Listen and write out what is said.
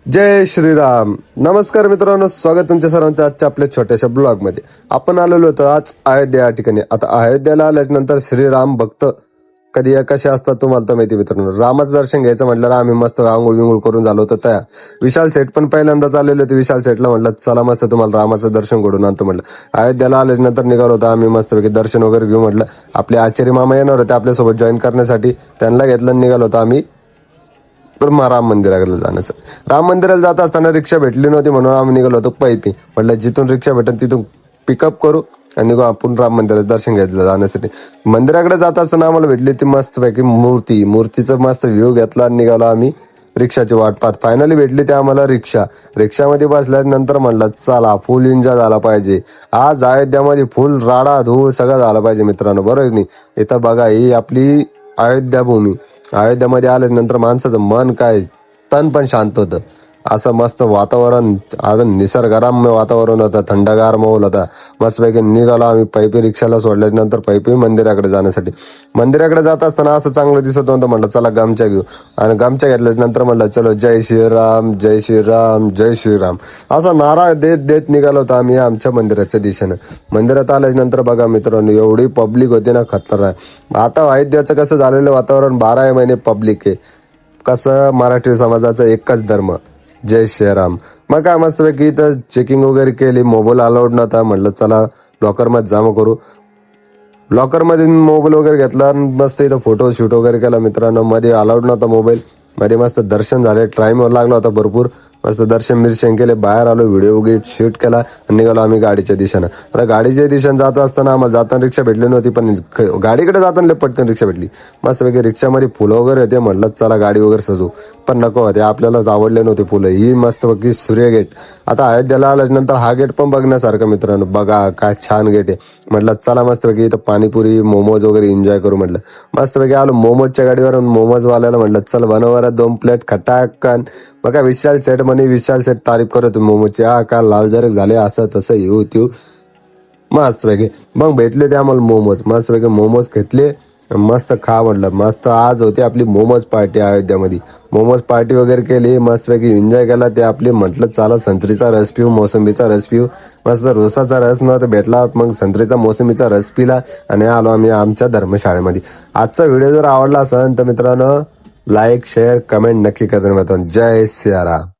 जय श्रीराम. नमस्कार मित्रांनो, स्वागत तुमच्या सर्वांचं आजच्या आपल्या छोट्याशा ब्लॉग मध्ये. आपण आलेलो होतो आज अयोध्या या ठिकाणी. आता अयोध्याला आल्यानंतर श्रीराम भक्त कधी कसे असतात तुम्हाला तर माहिती मित्रांनो. रामाचं दर्शन घ्यायचं म्हटलं आम्ही मस्त आंघोळ विंगोळ करून झालो होतो तयार. विशाल सेठ पण पहिल्यांदाच आलेले होते. विशाल सेठला म्हटलं चला मस्त तुम्हाला रामाचं दर्शन घडून आणतो म्हटलं. अयोध्याला आल्यानंतर निघालो होतो आम्ही मस्तपैकी दर्शन वगैरे घेऊ म्हटलं. आपले आचार्य मामा येणार होते आपल्यासोबत जॉईन करण्यासाठी, त्यांना घेतलं निघालो होतो आम्ही तर राम मंदिराकडे जाण्याचं. राम मंदिराला जात असताना रिक्षा भेटली नव्हती म्हणून आम्ही निघालो होतो पैपी. म्हटलं जिथून रिक्षा भेटेल तिथून पिकअप करू आणि निघू आपण राम मंदिराचं दर्शन घ्यायला जाण्यासाठी. मंदिराकडे जात असताना आम्हाला भेटली ती मस्त पैकी मूर्तीचं मस्त व्ह्यू घेतला आणि निघालो आम्ही रिक्षाची वाट पाहत. फायनली भेटली ते आम्हाला रिक्षामध्ये बसल्यानंतर म्हणलं चला फुल एन्जॉय झाला पाहिजे. आज अयोध्यामध्ये फुल राडा धूळ सगळं झालं पाहिजे मित्रांनो, बरोबर नाही. इथं बघा ही आपली अयोध्या भूमी. अयोध्यामध्ये आल्यानंतर माणसाचं मन काय तन पण शांत होतं. असं मस्त वातावरण, आज निसर्गरम्य वातावरण होतं, थंडगार माहोल होता. मस्तपैकी निघालो आम्ही पैपी रिक्षाला सोडल्यानंतर पैपी मंदिराकडे जाण्यासाठी. मंदिराकडे जात असताना असं चांगलं दिसत होतं, म्हटलं चला गमच्या घेऊ. आणि गमच्या घेतल्यानंतर म्हटलं चलो जय श्रीराम जय श्रीराम जय श्रीराम असा नारा देत देत निघालो होतो आम्ही आमच्या मंदिराच्या दिशेनं. मंदिरात आल्यानंतर बघा मित्रांनो एवढी पब्लिक होती ना खतरनाक. आता अयोध्याचं कसं झालेलं वातावरण, 12 महिने पब्लिक आहे. कसं मराठी समाजाचा एकच धर्म, जय श्रीराम. मग काय मस्तपैकी इथं चेकिंग वगैरे केली. मोबाईल अलाउड नव्हता, म्हटलं चला लॉकरमध्ये जमा करू. लॉकरमध्ये मोबाईल वगैरे घेतला, मस्त इथं फोटो शूट वगैरे केला मित्रांनो. मध्ये अलाउड नव्हता मोबाईल. मध्ये मस्त दर्शन झाले, टाइम लागला होता भरपूर. मस्त दर्शन केले, बाहेर आलो, व्हिडिओ वगैरे शूट केला आणि निघालो आम्ही गाडीच्या दिशेनं. आता गाडीच्या दिशेनं जात असताना आम्हाला जाताना रिक्षा भेटली नव्हती, पण गाडीकडे जाताना पटकन रिक्षा भेटली. मस्तपैकी रिक्षामध्ये फुलं वगैरे होते, म्हटलं चला गाडी वगैरे सजू, पण नको होते, आपल्यालाच आवडले नव्हते फुलं. ही मस्तपैकी सूर्य गेट. आता अयोध्याला आल्यानंतर हा गेट पण बघण्यासारखं मित्रांनो, बघा काय छान गेट आहे. म्हटलं चला मस्तपैकी इथं पाणीपुरी मोमोज वगैरे एन्जॉय करू म्हटलं. मस्तपैकी आलो मोमोजच्या गाडीवर, मोमोज वाल्याला म्हटलं चल बनवा 2 प्लेट खटाकन. बघा विशाल सेठ म्हणे, विशाल सेठ तारीफ करत होते मोमोजची. का लाल जरक झाले, असं तसं येऊ त्यो मस्त पैकी. मग भेटले ते आम्हाला मोमोज. मस्त पैकी मोमोज घेतले, मस्त खा म्हटलं. मस्त आज होती आपली मोमोज पार्टी अयोध्यामध्ये. मोमोज पार्टी वगैरे केली, मस्त पैकी एन्जॉय केला. ते आपली म्हटलं चला संत्रीचा रस पिऊ, मोसंबीचा रस पिऊ. मस्त रोसाचा रस नव्हता भेटला, मग संत्रीचा मोसंबीचा रस पिला आणि आलो आम्ही आमच्या धर्मशाळेमध्ये. आजचा व्हिडिओ जर आवडला असेल तर मित्रांनो लाईक शेअर कमेंट नक्की करून. जय सियाराम.